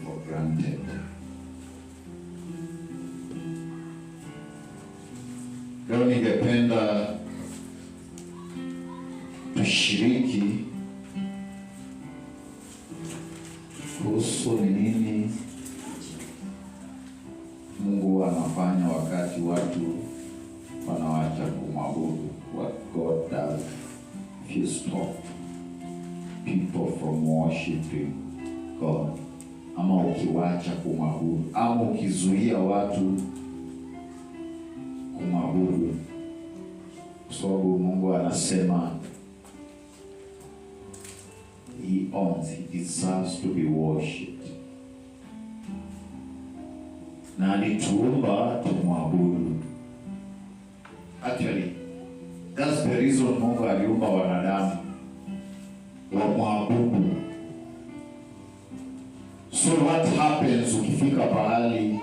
for granted. Leo ningependa tushiriki kuhusu ni nini Mungu anafanya wakati watu wanawacha kumwabudu. What God does if you stop people from worshiping God, ama ukiwacha kumwabudu, ama ukizuia watu kumwabudu. Kwa sababu Mungu anasema he owns, he deserves to be worshipped. Na alituumba tumwabudu. Actually, that's the reason Mungu aliumba wanadamu wamwabudu. So what happens ukifika pahali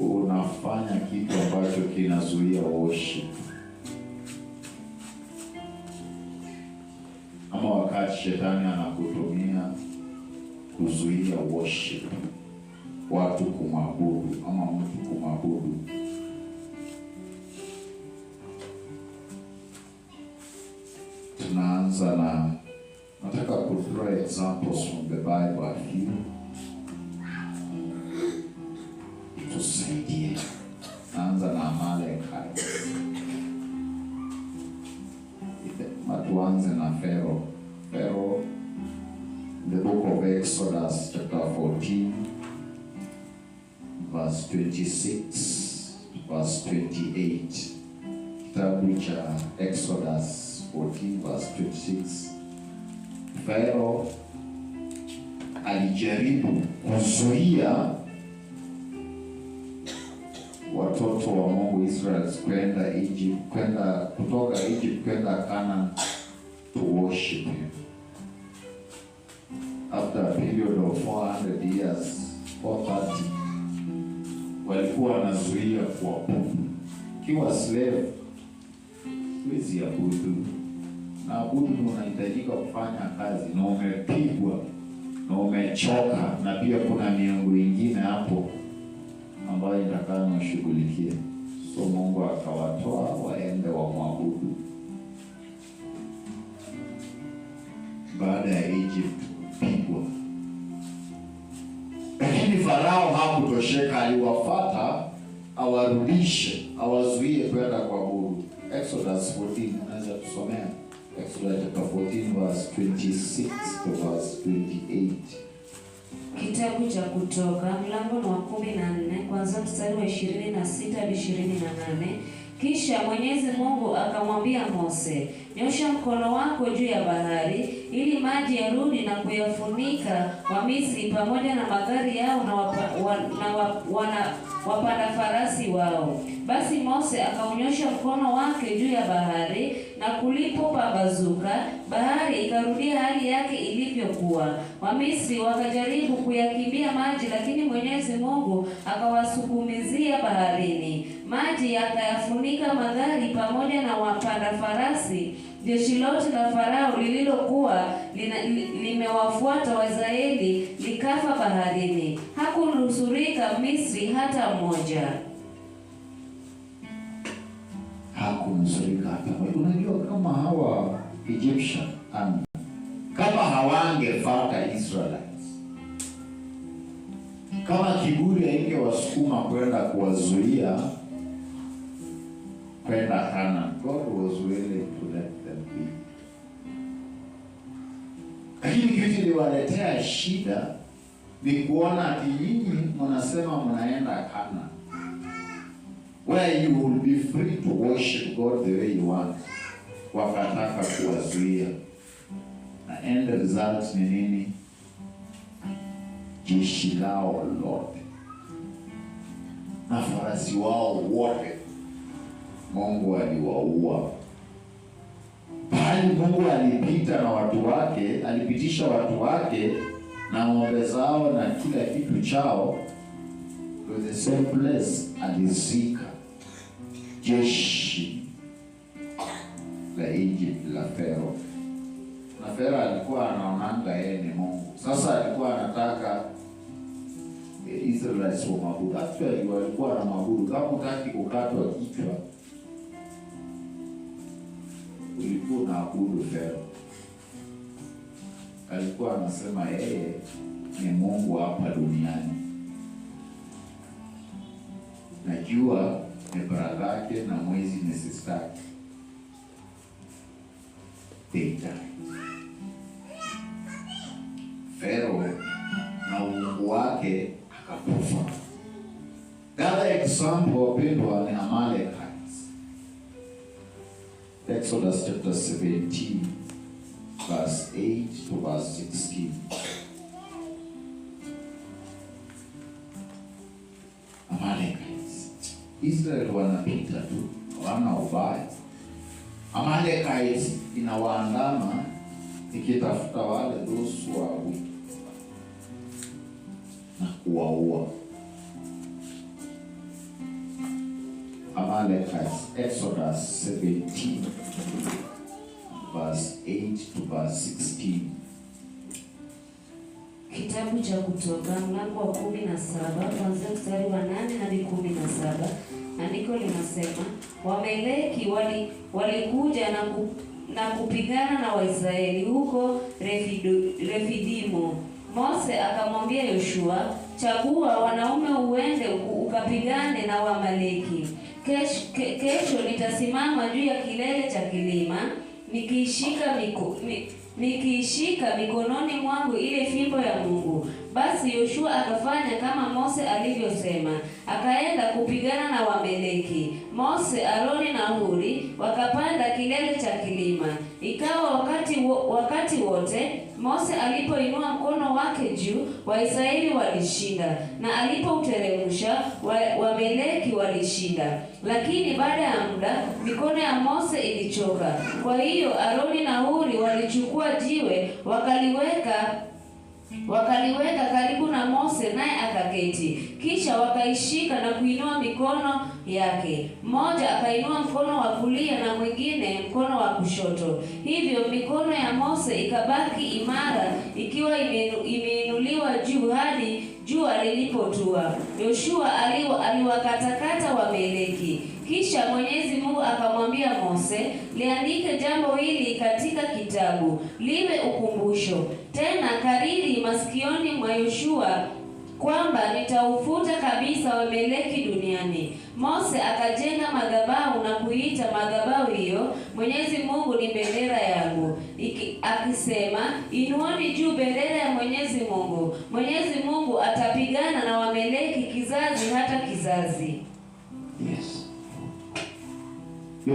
unafanya kitu ambacho kinazuia worship? Ama wakati shetani anakutumia kuzuia worship, watu kumwabudu ama mtu kumwabudu. Tunaanza na, nataka kudraw examples from the Bible a few. Tusaidie. Naanza na Amalekite. Tuanze na Pharaoh. Pharaoh, the book of Exodus chapter 14, verse 26, verse 28. Kitabu cha Exodus 14 verse 26. Pharaoh alijaribu kuzuia watoto wa Mungu Israel kutoka Egypt kwenda Canaan to worship him. After a period of 400 years, 430, walikuwa wanazuia kuabudu. Kiwa slave, huwezi abudu. Na abudu unahitajika kufanya kazi, na umepigwa, na umechoka, na pia kuna miungu ingine hapo ambayo itakao mshughulikie. So Mungu akawatoa waende wamwabudu. Baada ya Egypt kupigwa. Lakini Farao hakutosheka, aliwafuata awarudishe, awazuie kwenda kuabudu. Exodus 14, unaweza kusomea Exodus chapter 14 verse 26 to verse 28. Kitabu cha Kutoka mlango wa 14 kuanzia mstari wa 26 hadi 28. Kisha Mwenyezi Mungu akamwambia Mose, nyosha mkono wako juu ya bahari ili maji yarudi na kuyafunika Wamisri pamoja na magari yao na wapanda farasi wao. Basi Mose akaunyosha mkono wake juu ya bahari, na kulipopambazuka bahari ikarudia hali yake ilivyokuwa. Wamisri wakajaribu kuyakimbia maji, lakini Mwenyezi Mungu akawasukumizia baharini. Maji yakayafunika magari pamoja na wapanda farasi. Jeshi lote la Farao lililokuwa limewafuata Waisraeli likafa baharini. Hakunusurika Misri hata mmoja. Hakunusurika hata mmoja. Unajua kama hawa Egyptian kama hawangefuata Israelites, kama kiburi haingewasukuma kwenda kuwazuia kwenda Canaan, God was willing to let them be. Lakini kitu kiliwaletea shida ni kuona ati nyinyi mnasema mnaenda Canaan, where you will be free to worship God the way you want. Wakataka kuwazuia. Na end result ni nini? Jeshi lao lote na farasi wao wote Mungu aliwaua. Bali Mungu alipita na watu wake, alipitisha watu wake na ng'ombe zao na kila kitu chao to the same place. Alizika jeshi la Egypt la Pharaoh. Na Pharaoh alikuwa anaonanga yeye ni Mungu. Sasa alikuwa anataka Israelites wa mabudu. Actually walikuwa na mabudu. Kama hutaki kukatwa kichwa, ulikuwa na abudu Farao. Alikuwa anasema yeye ni Mungu hapa duniani. Najua ni brother yake na mwezi ni sister yake. Farao na uungu wake akakufa. Another example wapendwa ni Amalekites. Exodus chapter 17 verse 8 to verse 16. Amalekites. Israel wanapita tu, wana ubaya. Amalekites inawaandama ikitafuta wale those wa weak na kuwaua. Amalekites, Exodus 17 verse 8 to verse 16. Kitabu cha Kutoka mlango wa 17 kuanzia mstari wa 8 hadi 17. Andiko linasema, Wameleki walikuja na kupigana na Waisraeli huko Refidimo. Mose akamwambia Yoshua, chagua wanaume uende ukapigane na Wamaleki. Kesho nitasimama juu ya kilele cha kilima nikiishika mikononi mwangu ile fimbo ya Mungu. Basi Yoshua akafanya kama Mose alivyosema, akaenda kupigana na Wameleki. Mose, Aroni na Huri wakapanda kilele cha kilima. Ikawa wakati wote Mose alipoinua mkono wake juu, Waisraeli walishinda, na alipouteremsha Wameleki walishinda. Lakini baada ya muda mikono ya Mose ilichoka. Kwa hiyo Aroni na Huri walichukua jiwe wakaliweka karibu na Mose, naye akaketi. Kisha wakaishika na kuinua mikono yake. Mmoja akainua mkono wa kulia na mwingine mkono wa kushoto. Hivyo mikono ya Mose ikabaki imara ikiwa imeinuliwa juu hadi jua lilipotua. Yoshua aliwakatakata Wameleki. Kisha Mwenyezi Mungu akamwambia Mose, liandike jambo hili katika kitabu, liwe ukumbusho. Tena kariri masikioni mwa Yoshua kwamba nitaufuta kabisa Wameleki duniani. Mose akajenga madhabahu na kuita madhabahu hiyo, Mwenyezi Mungu ni bendera yangu, akisema, inueni juu bendera ya Mwenyezi Mungu. Mwenyezi Mungu atapigana na Wameleki kizazi hata kizazi. Yes. They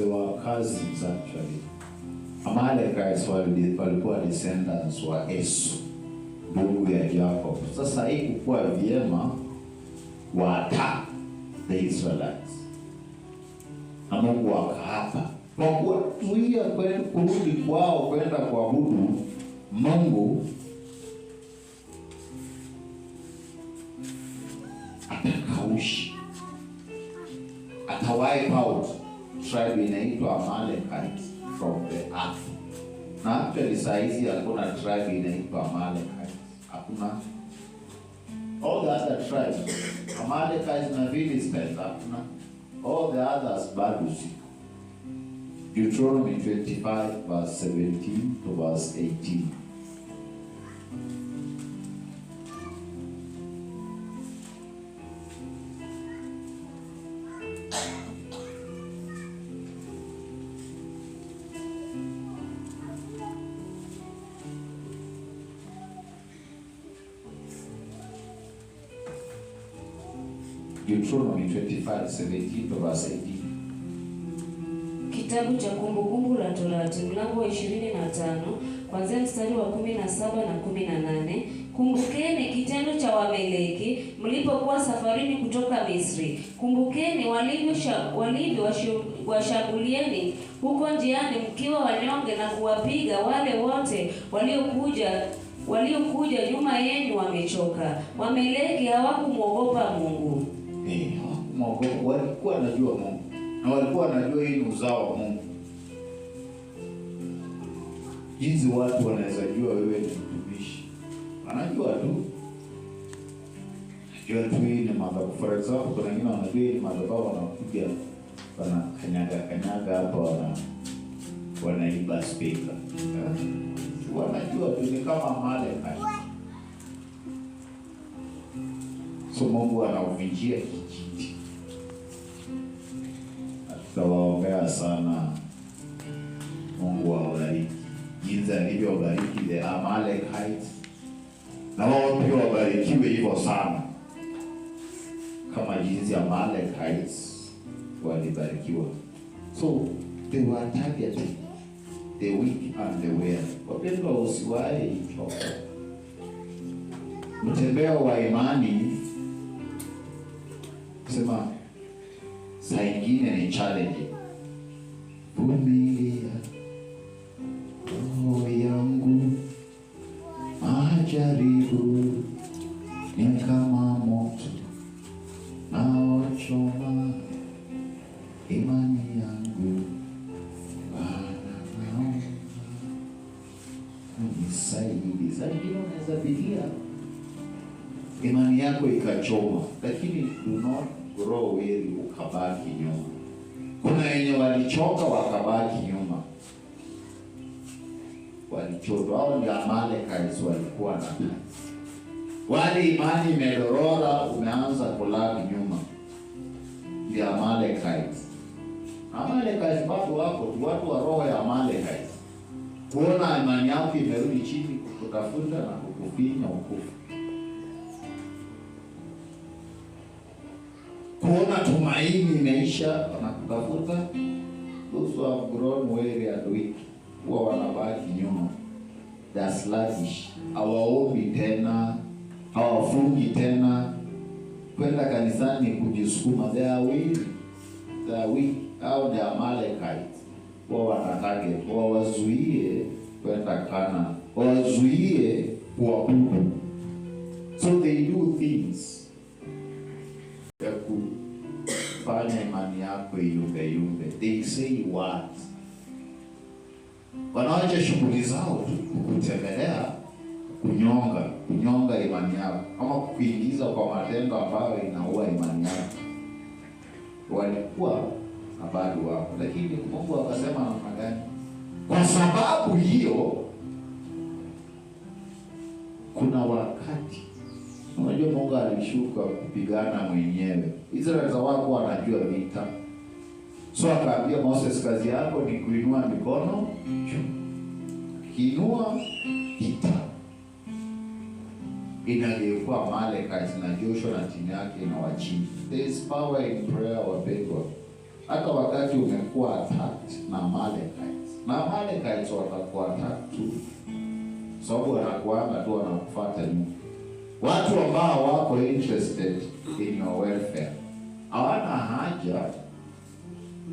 were cousins actually. Amalekites walikuwa descendants wa Esau, ndugu ya Jacob. Sasa hii kukua vyema wa attack the Israelites. Na Mungu akaapa kwa kuwazuia kurudi kwao kwenda kuabudu Mungu, atakausha, wipe out tribe inaitwa Amalekite from the earth. Na actually saizi hakuna tribe inaitwa Amalekite. Hakuna. All the other tribes, Amalekite na Philistines hakuna. All the others bado ziko. Deuteronomy 25 verse 17 to verse 18. Deuteronomy 25:17 to verse 18. Kitabu cha Kumbukumbu la Torati mlango wa 25 kuanzia mstari wa 17 na 18. Kumbukeni kitendo cha Wameleki mlipokuwa safarini kutoka Misri. Kumbukeni walivyowashambulieni huko njiani mkiwa wanyonge, na kuwapiga wale wote waliokuja nyuma yenu wamechoka. Wameleki hawakumwogopa Mungu. Walikuwa wanajua Mungu na walikuwa wanajua hii ni uzao wa Mungu. Jinsi watu wanaweza jua wewe ni mtumishi, wanajua tu. Jua tu hii ni madhabahu. For example, kuna wengine wanajua hii ni madhabahu, wanakuja wanakanyaga hapa, wanaiba speaker. Wanajua tu ni kama Amalekite. So Mungu anauvunjia kijiti. Tutawaombea sana Mungu awabariki jinsi alivyobariki the Amalekites, na wao pia wabarikiwe hivyo sana kama jinsi Amalekites walibarikiwa. So they were targeting the weak and the weak. Wapendwa, usiwahi choka. Mtembeo wa imani, sema saa ingine ni challenge. Vumilia roho yangu, majaribu ni kama moto naochoma imani yangu. Bwana naomba unisaidie. Saa ingine unaweza bilia imani yako ikachoma, lakini do not grow weary ukabaki nyuma. Kuna wenye walichoka wakabaki nyuma, walichoka. Hao ni Amalekites walikuwa na kazi. Wale imani imedorora, umeanza kulala nyuma, ni Amalekites. Amalekites bado wako tu, watu wa roho ya Amalekites. Kuona imani yako imerudi chini, kutafuta na kukufinya ukufu. Kuona tumaini imeisha, wanakutafuta. Those who have grown weary and weak, huwa wanabaki nyuma. They are sluggish. Hawaombi tena, hawafungi tena, kwenda kanisani kujisukuma. They are weak. They are weak. Hao ni Amalekites. Huwa wanataka wawazuie kwenda Kana, wawazuie kuabudu. So they do things ya kufanya imani yako yumbe. They say words. Wanaacha shughuli zao kutembelea, kunyonga imani yako, ama kuingiza kwa matendo ambayo inaua imani yako. Walikuwa na bado wako, lakini Mungu akasema namna gani? Kwa sababu hiyo kuna wakati, unajua Mungu alishuka kupigana mwenyewe. Israeli wako wanajua vita. So akaambia Moses, kazi yako ni kuinua mikono juu. Kiinua vita inageuka Amalekites na Joshua na timu yake na wachini. There is power in prayer or God. Hata wakati umekuwa attacked na Amalekites, na Amalekites watakuwa attacked tu, sababu wanakuanga tu wanakufuata nyuma. Watu ambao wako interested in your welfare, hawana haja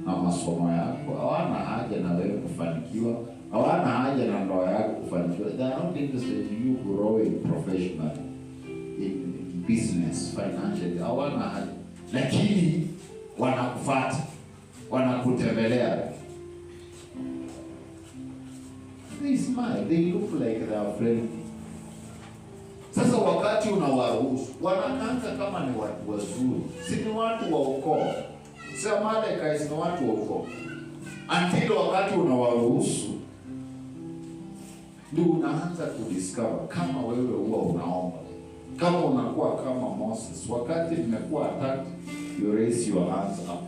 na masomo yako, hawana haja na wewe kufanikiwa, hawana haja na ndoa yako kufanikiwa. They are not interested in you growing professionally, in business, financially. Hawana haja, lakini wanakufuata, wanakutembelea. They smile, they look like they are friendly. Sasa wakati unawaruhusu, wanakanga kama ni watu wazuri, si ni watu wa ukoo. Si Amalekites ni watu wa ukoo. Until wakati unawaruhusu, ndio unaanza kudiscover kama wewe huwa unaomba, kama unakuwa kama Moses. Wakati nimekuwa attacked, you raise your hands up.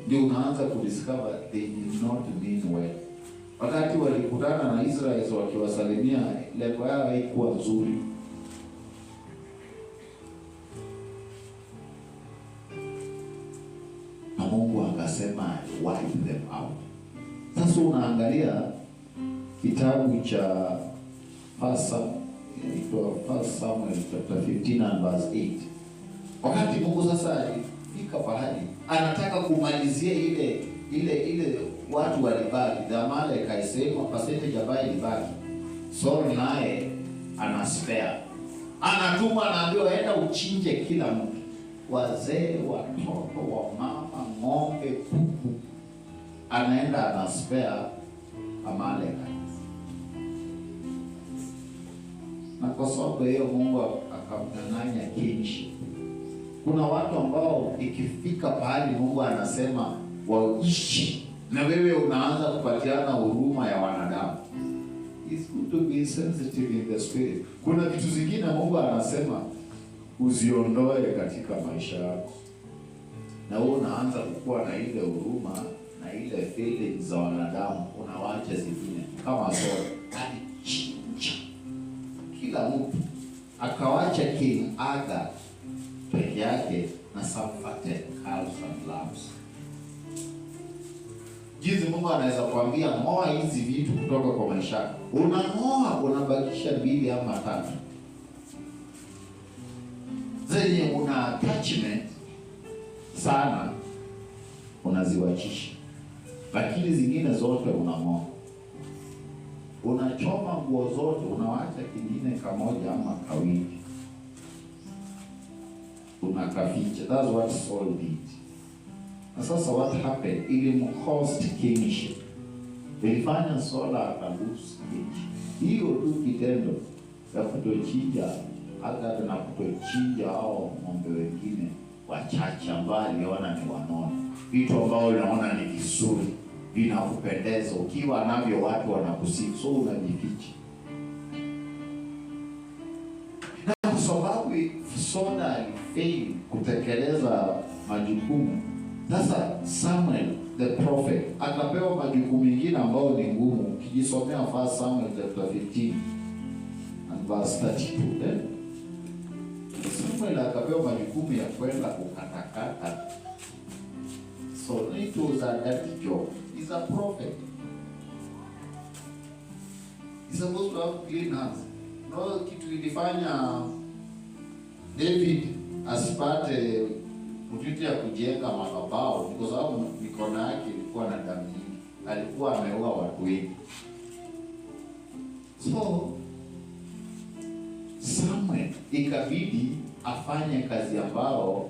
Ndio unaanza kudiscover they did not mean well. Wakati walikutana na Israeli wakiwasalimia, lengo yao haikuwa nzuri. Na Mungu akasema wipe them out. Sasa unaangalia kitabu cha First Samuel chapter 15 and verse 8. Wakati Mungu sasa alifika pahali anataka kumalizia ile watu walibaki, the Amalekites, sema percentage ambayo ilibaki. Saul naye ana spare. Anatuma, anaambiwa enda uchinje kila mtu. Wazee, watoto, wamama, ng'ombe, kuku. Anaenda ana spare Amalekites. Na kwa sababu hiyo Mungu akamnyang'anya kingship. Kuna watu ambao ikifika pahali Mungu anasema waishi, na wewe unaanza kupatiana huruma ya wanadamu. It's good to be sensitive in the spirit. Kuna vitu zingine Mungu anasema uziondoe katika maisha yako, na wewe unaanza kukuwa na ile huruma na ile feelings za wanadamu, unawacha zingine. Kama Saul alichinja kila mtu, akawacha King Agag peke yake na some fatted cows and lambs. Jinsi Mungu anaweza kuambia ngoa hizi vitu kutoka kwa maisha yako, unang'oa, unabakisha 2 ama 3 zenye una attachment sana, unaziwachisha, lakini zingine zote unang'oa. Unachoma nguo zote, unawacha kingine kamoja ama kawili, unakaficha. That's what Saul did. Na sasa what happened? Ilimcost kingship. Ilifanya Saul akalose kingship. Hiyo tu kitendo ya kutochinja hata na kutochinja hao ng'ombe wengine wachache ambao aliona ni wanono, vitu ambao unaona ni vizuri, vinakupendeza, ukiwa navyo watu wanakusifu, so unajificha. Na kwa sababu Saul alifail kutekeleza majukumu, sasa Samuel the prophet akapewa majukumu mengine ambao ni ngumu. Ukijisomea 1 Samuel chapter 15 and verse 32, Samuel akapewa majukumu ya kwenda kukatakata. So it was a dirty job. He's a prophet. He's supposed to have clean hands. No, kitu ilifanya David asipate ujuzi ya kujenga madhabahu kwa sababu mikono yake ilikuwa na damu nyingi. Alikuwa ameua watu wengi. So Samuel ikabidi afanye kazi ambao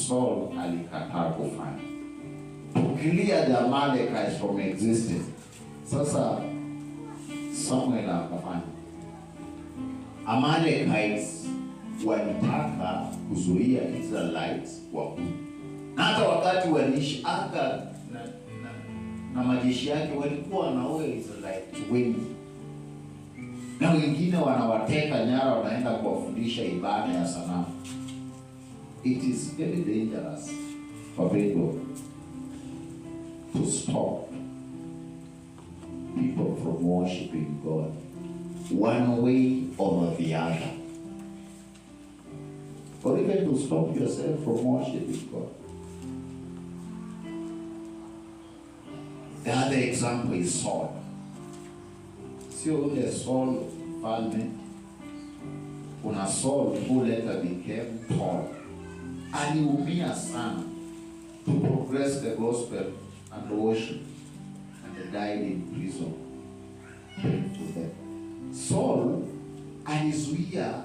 Saul alikataa kufanya, to clear the Amalekites from existence. Sasa Samuel akafanya. Amalekites walitaka kuzuia Israelites wakuu, na hata wakati waliishi Agag na majeshi yake walikuwa wanaua Israelites wengi, na wengine wanawateka nyara, wanaenda kuwafundisha ibada ya sanamu. It is very dangerous for people to stop people from worshiping God one way or the other, or even to stop yourself from worshiping God. The other example is Saul. Sio ule Saul mfalme, kuna Saul who later became Paul. Aliumia sana to progress the gospel and worship, and died in prison. Saul alizuia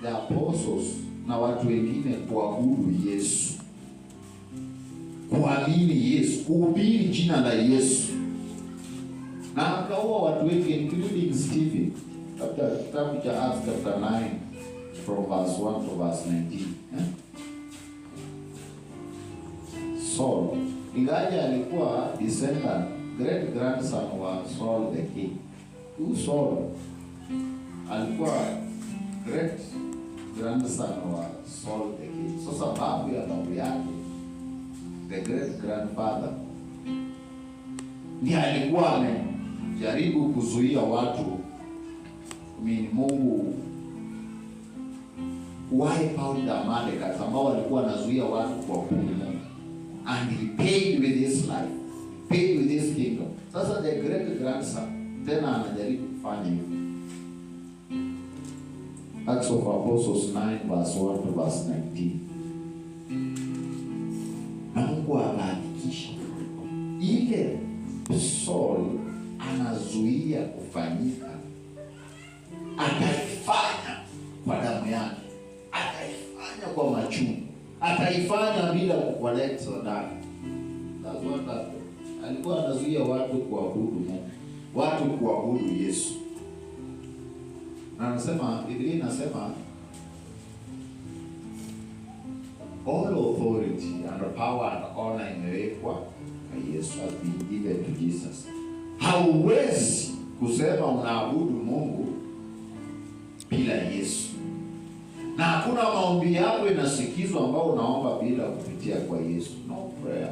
the apostles na watu wengine kuabudu Yesu, kuamini Yesu, kuhubiri jina la Yesu, na akaua watu wengi including Stephen. Kitabu cha Acts chapter 9 from verse 1 to verse 19. Saul, ingawa alikuwa descendant, great grandson wa Saul the king. Huyu Saul alikuwa great grandson wa Saul the king. Sasa babu ya babu yake, the great grandfather, ndiye alikuwa amejaribu kuzuia watu Mungu wipe out the Amalekites ambao walikuwa wanazuia watu kwa kuabudu. And he paid with his life, paid with his kingdom. Sasa the great grandson tena anajaribu kufanya hivyo. Acts of Apostles 9 verse 1 to verse 19. Na Mungu anahakikisha ile Saul anazuia kufanyika, ataifanya kwa damu yake, ataifanya kwa machungu, ataifanya bila kucollect sadaka. That's what happened. Alikuwa anazuia watu kuabudu Mungu, watu kuabudu Yesu. Na anasema, Biblia inasema power and honor imewekwa kwa Yesu, has been given to Jesus. Hauwezi kusema unaabudu Mungu bila Yesu. Na hakuna maombi yako inasikizwa ambao unaomba bila kupitia kwa Yesu. No prayer.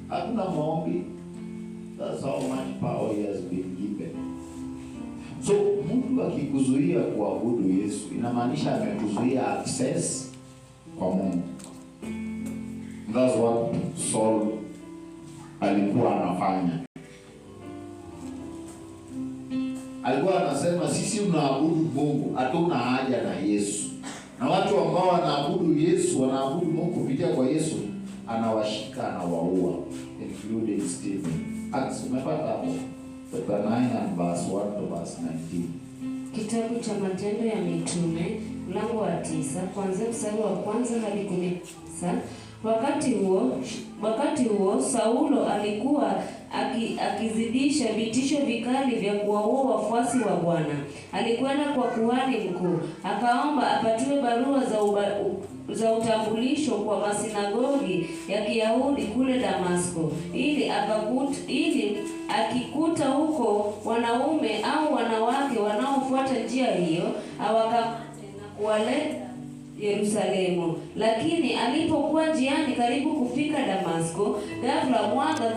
Hakuna maombi. That's how much power he has been given. So mtu akikuzuia kuabudu Yesu, inamaanisha amekuzuia access kwa Mungu. That's what Saul alikuwa anafanya. Alikuwa anasema sisi tunaabudu Mungu, hatuna haja na Yesu. Na watu ambao wanaabudu Yesu, wanaabudu Mungu kupitia kwa Yesu, anawashika, anawaua, including Stephen. Acts, umepata hapo? Chapter 9 and verse 1 to verse 19. Kitabu cha Matendo ya Mitume mlango wa 9 kuanzia mstari wa kwanza hadi 19. Wakati huo Saulo alikuwa akizidisha vitisho vikali vya kuwaua wafuasi wa Bwana. Alikwenda kwa kuhani mkuu, akaomba apatiwe barua za utambulisho kwa masinagogi ya Kiyahudi kule Damasko, ili akikuta huko wanaume au wanawake wanaofuata njia hiyo awakamate na kuwaleta Yerusalemu. Lakini alipokuwa njiani karibu kufika Damasko, ghafla mwanga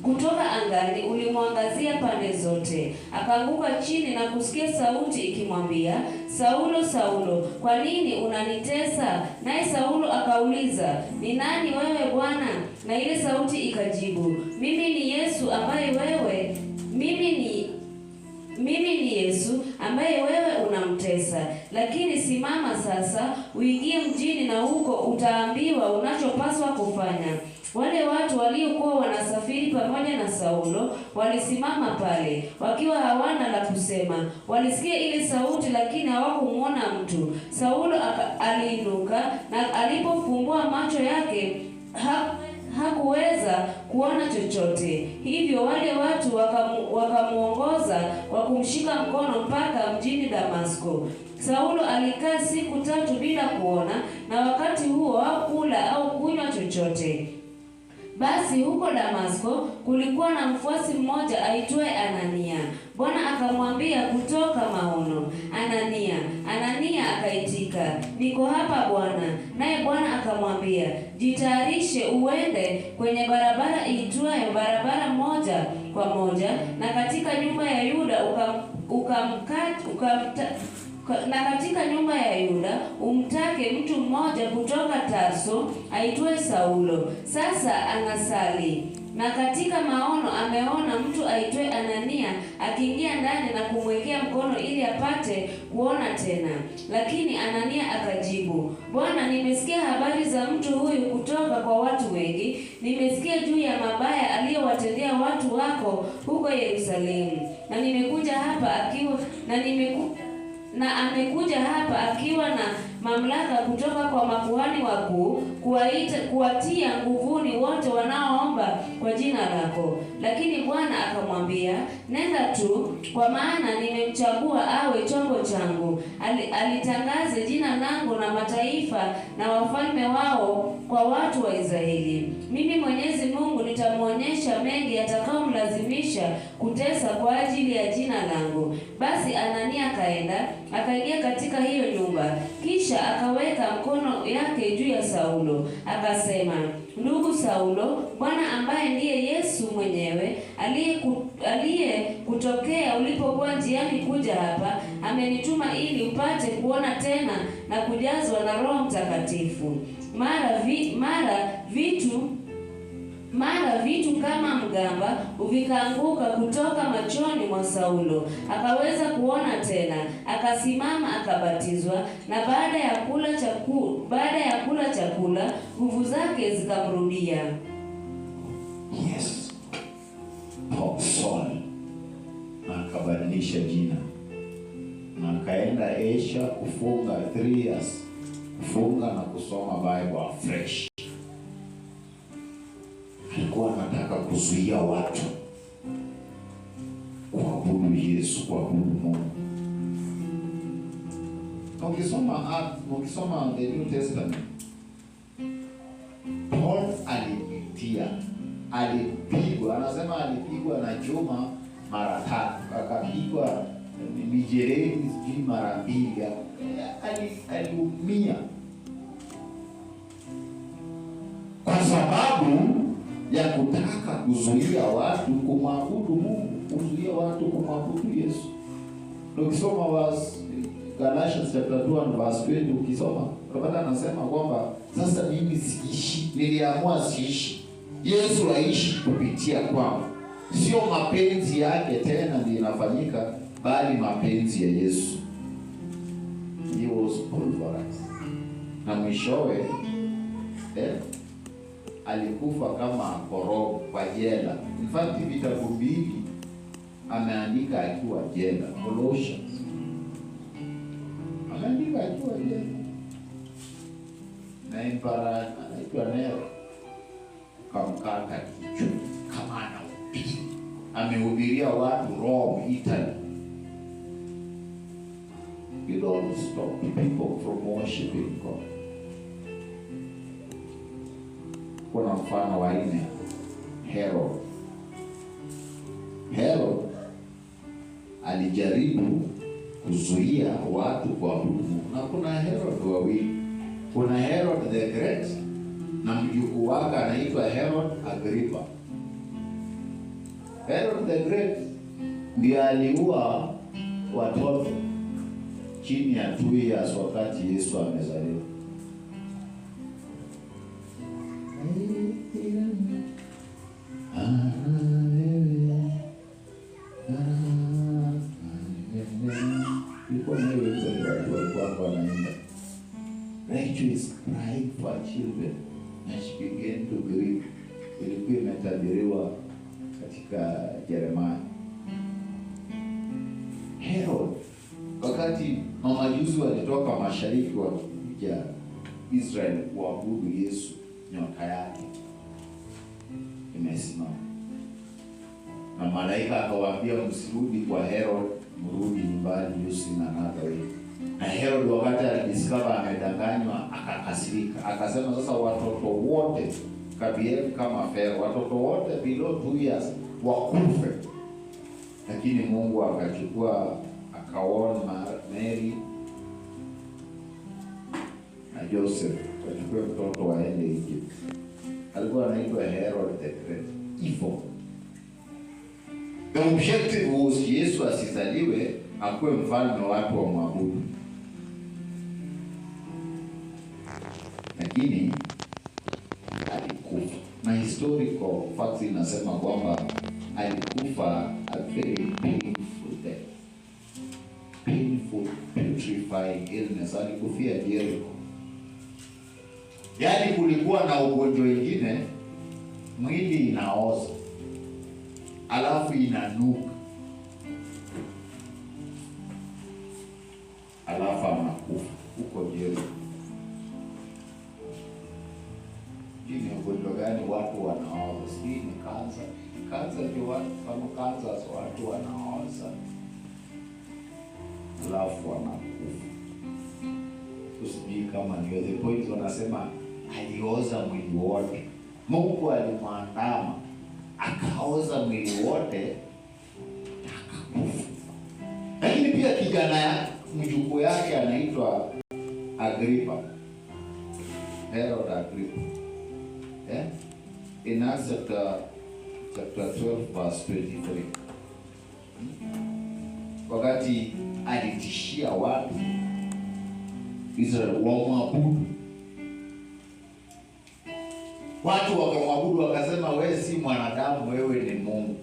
kutoka angani ulimwangazia pande zote. Akaanguka chini na kusikia sauti ikimwambia, Saulo, Saulo, kwa nini unanitesa? Naye Saulo akauliza, ni nani wewe Bwana? Na ile sauti ikajibu, mimi ni Yesu ambaye wewe unamtesa. Lakini simama sasa, uingie mjini, na huko utaambiwa unachopaswa kufanya. Wale watu waliokuwa wanasafiri pamoja na Saulo walisimama pale, wakiwa hawana la kusema. Walisikia ile sauti, lakini hawakumuona mtu. Saulo aliinuka, na alipofumbua macho yake hakuweza kuona chochote. Hivyo wale watu wakamuongoza kwa kumshika mkono mpaka mjini Damasko. Saulo alikaa siku 3 bila kuona, na wakati huo hakula au kunywa chochote. Basi huko Damasko kulikuwa na mfuasi mmoja aitwaye Anania. Bwana akamwambia kutoka maono, Anania. Anania akaitika, niko hapa Bwana. Naye Bwana akamwambia, jitayarishe uende kwenye barabara iitwayo barabara moja kwa moja, na katika nyumba ya Yuda umtake mtu mmoja kutoka Tarso aitwaye Saulo. Sasa anasali, na katika maono ameona mtu aitwaye Anania akiingia ndani na kumwekea mkono ili apate kuona tena. Lakini Anania akajibu, Bwana, nimesikia habari za mtu huyu kutoka kwa watu wengi. Nimesikia juu ya mabaya aliyowatendea watu wako huko Yerusalemu. Amekuja hapa akiwa na mamlaka kutoka kwa makuhani wakuu kuwatia nguvuni wote wanaoomba kwa jina lako. Lakini Bwana akamwambia, nenda tu, kwa maana nimemchagua awe chombo changu, alitangaze jina langu na mataifa na wafalme wao kwa watu wa Israeli. Mimi Mwenyezi Mungu nitamwonyesha mengi yatakayomlazimisha kutesa kwa ajili ya jina langu. Basi Anania akaingia katika hiyo nyumba, kisha akaweka mkono yake juu ya Saulo, akasema, ndugu Saulo, Bwana ambaye ndiye Yesu mwenyewe aliyekutokea ulipokuwa njiani kuja hapa, amenituma ili upate kuona tena na kujazwa na Roho Mtakatifu. Mara vitu kama mgamba vikaanguka kutoka machoni mwa Saulo, akaweza kuona tena, akasimama, akabatizwa, na baada ya kula chakula nguvu zake zikamrudia. Yes. Saul akabadilisha jina na akaenda Asia kufunga 3 years, kufunga na kusoma Bible afresh. Alikuwa anataka kuzuia watu kuabudu Yesu, kuabudu Mungu. Ukisoma the New Testament, alipigwa, anasema alipigwa na chuma mara 3, akapigwa mijeledi sijui mara 2, aliumia kwa sababu ya kutaka kuzuia watu kumwabudu Mungu, kuzuia watu kumwabudu Yesu. Ukisoma Galatians chapter 2 and verse 20, ukisoma unapata anasema kwamba sasa mimi siishi, niliamua siishi, Yesu aishi kupitia kwangu. Sio mapenzi yake tena ndiyo inafanyika, bali mapenzi ya Yesu. He was all for us. Na mwishowe alikufa kama korogo kwa jela. In fact vitabu 2 ameandika akiwa jela. Colossians ameandika akiwa jela. Na Emperor anaitwa Nero kamkata kichwa kama anahubiri. Amehubiria watu Rome, Italy. You don't stop people from worshiping God. Kuna mfano wa 4, Herod. Herod alijaribu kuzuia watu kuabudu Mungu. Na kuna Herod wawili. Kuna Herod the Great na mjukuu wake anaitwa Herod Agrippa. Herod the Great ndiye aliua watoto chini ya 2 years wakati Yesu amezaliwa. Rachel is crying for children and she began to grieve. Ilikuwa imetabiriwa katika Yeremia. Herod, wakati mamajuzi walitoka mashariki wakuja Israel kuabudu Yesu, nyota yake imesimama. Na malaika akawaambia msirudi kwa Herod, mrudi nyumbani Yesu na nagawe. Na Herod wakati alidiscover amedanganywa akakasirika. Akasema sasa watoto wote kabisa kama Farao, watoto wote below 2 years wakufe. Lakini Mungu akachukua akaona Mary na Joseph akachukua mtoto waende Egypt. Alikuwa anaitwa Herod the Great. Evil. The objective was Yesu asizaliwe akuwe mfalme watu wa mwabudu. Lakini alikufa. Na historical facts inasema kwamba alikufa a very painful death. Painful, putrefying illness. Alikufia Jericho. Yaani kulikuwa na ugonjwa mwingine, mwili inaoza, alafu inanuka, alafu anakufa huko Jericho. Ni ugonjwa gani watu wanaoza? Si ni kansa. Kansa ndio watu kama kansa, watu wanaoza alafu wanakufa. Usijui kama ndio the point wanasema alioza mwili wote. Mungu alimwandama akaoza mwili wote akakufa. Lakini pia kijana ya mjukuu yake anaitwa Agrippa. Herod Agrippa. In Acts chapter 12 verse 23. Wakati alitishia watu Israel wamwabudu, watu wakamwabudu, wakasema wewe si mwanadamu, wewe ni Mungu,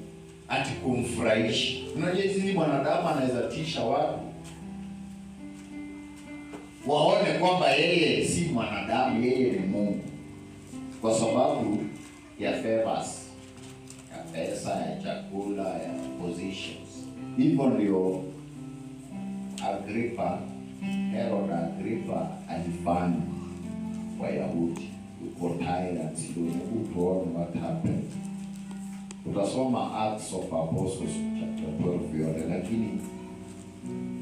ati kumfurahisha. Unajua hizi mwanadamu anaweza tisha watu waone kwamba yeye si mwanadamu, yeye ni Mungu, kwa sababu ya favors, ya pesa, ya chakula, ya positions. Hivyo ndio Agrippa, Herod Agrippa alifanya Wayahudi. Uko tyrants, utuone what happened. Utasoma Acts of Apostles chapter 12 yote, lakini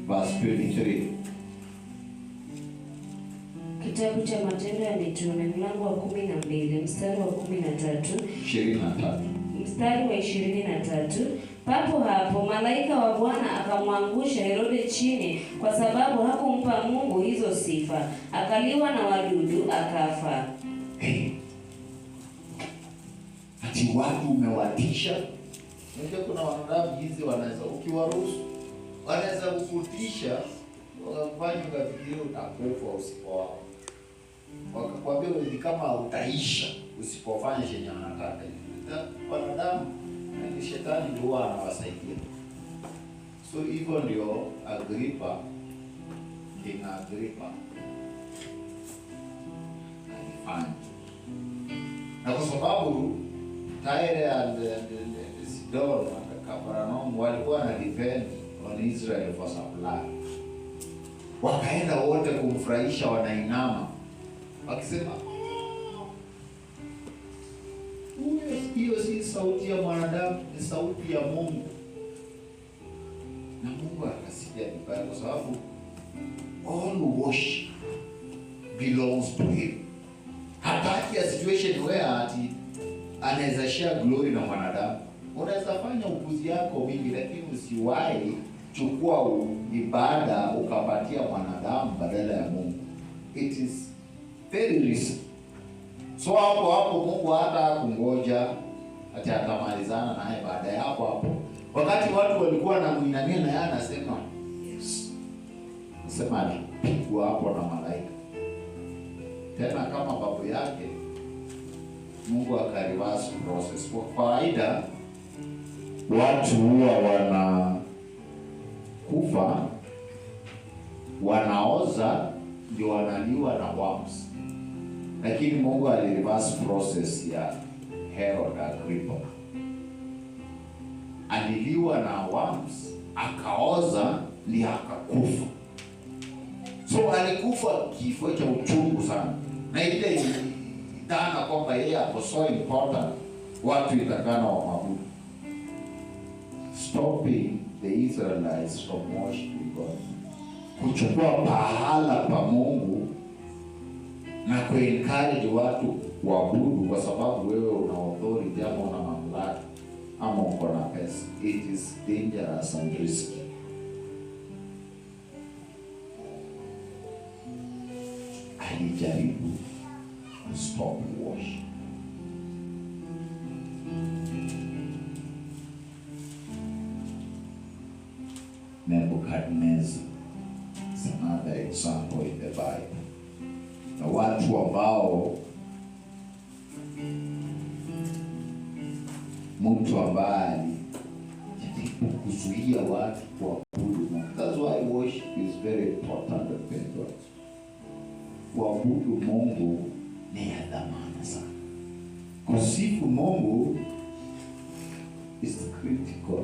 verse 23. Kitabu cha Matendo ya Mitume mlango wa 12 mstari wa 13. 23. Mstari wa 23. Papo hapo malaika wa Bwana akamwangusha Herode chini, kwa sababu hakumpa Mungu hizo sifa. Akaliwa na wadudu akafa. Ati watu umewatisha. Unajua kuna wanadamu hizi wanaweza ukiwaruhusu wanaweza kukutisha, wakafanya ukafikiria utakufa usipoa. Wakakwambia wewe kama utaisha usipofanya chenye wanataka. Wanadamu ni shetani ndio anawasaidia. So hivyo ndio Agrippa, King Agrippa alifanya. Na kwa sababu Tyre and Sidon na Capernaum walikuwa na depend on Israel for supply, wakaenda wote kumfurahisha, wanainama wakisema hiyo si sauti ya mwanadamu, ni sauti ya Mungu. Na Mungu akasikia vibaya, kwa sababu all worship belongs to him. Hataki a situation where ati anaweza share glory na mwanadamu. Unaweza fanya upuzi yako mingi, lakini usiwahi chukua ibada ukapatia mwanadamu badala ya Mungu. It is very risky. So hapo Mungu hata kungoja ati atamalizana naye baada ya hapo. Wakati watu walikuwa wanamuinamia na yeye anasema yes. Nasema alipigwa hapo na malaika. Tena kama babu yake Mungu akariverse process. Kwa kawaida watu huwa wanakufa, wanaoza, ndio wanaliwa na worms. Lakini Mungu alireverse process ya Herod Agrippa. Aliliwa na worms, akaoza, ndiye akakufa. So alikufa kifo cha uchungu sana. Na ile dhana kwamba yeye ako so important, watu itakana wa mabudu. Stopping the Israelites from worshiping God. Kuchukua pahala pa Mungu na kuencourage watu waabudu kwa sababu wewe una authority ama una mamlaka ama uko na pesa. It is dangerous and risky. Alijaribu stop worship. Nebuchadnezzar is another example in the Bible. Na watu ambao mtu ambaye alijaribu kuzuia watu kuabudu Mungu. That's why worship is very important and important. Kuabudu Mungu ni ya dhamana sana. Kusifu Mungu is critical.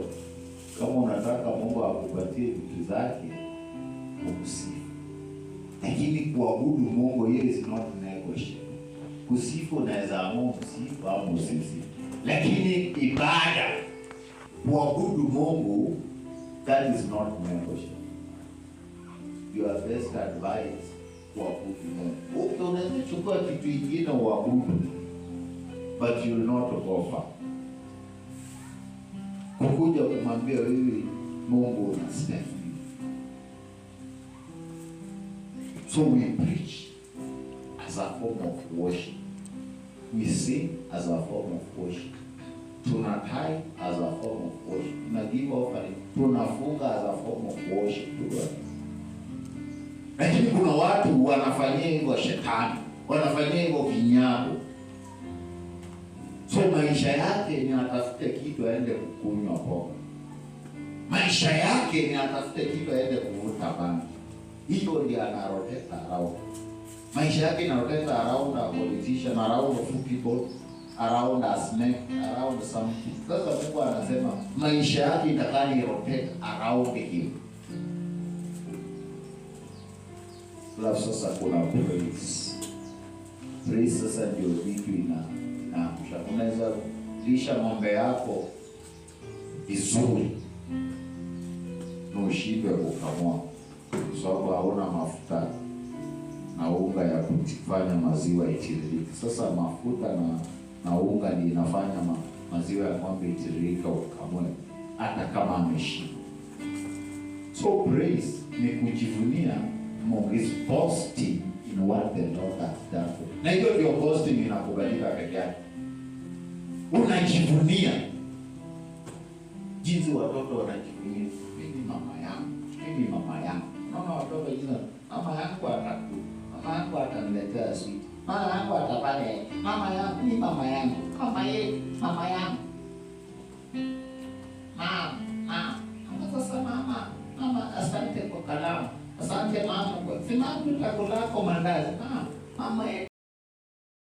Kama unataka Mungu akupatie vitu zake, umsifu. Lakini kuabudu Mungu is not negotiable. Kusifu unaweza amua msifu au msifu. Lakini ibada, kuabudu Mungu, that is not negotiable. Your best advice kuabudu Mungu. Unaweza chukua kitu kingine uabudu, but you will not go far. Kukuja kumwambia wewe Mungu unastahili. So we preach as a form of worship. We sing as a form of worship. Tunatithe as a form of worship. Tunagive offering. Tunafunga as a form of worship to God. Lakini kuna watu wanafanyia hivyo shetani, wanafanyia hivyo vinyago. So maisha yake ni atafute kitu aende kukunywa pombe. Maisha yake ni atafute kitu aende kuvuta bangi. Hiyo ndio anaroteta around. Maisha yake inaroteta around a politician, around a few people, around a snake, around something. Sasa Mungu anasema maisha yake itakani rotate around him. Alafu sasa kuna praise. Praise sasa ndio vitu inaamsha. Unaweza lisha ng'ombe yako vizuri na ushindwe kukamua, kwa sababu hauna mafuta na unga ya kufanya maziwa itiririke. Sasa mafuta na na unga ndio inafanya maziwa ya ng'ombe itiririka ukamwe hata kama ameshiba. So praise ni kujivunia Mungu, is boasting in what the Lord has done. Na hiyo ndio boasting inakubalika peke yake. Unajivunia jinsi watoto wanajivunia, mimi mama yangu. Naona watoto jinsi mama yangu ataku, mama yangu ataniletea sweet, mama yangu atafanya, mama yangu ni mama yangu, mama yangu. Sasa mama, asante kwa kalamu, asante mama kwa simamu takulako mandazi, mama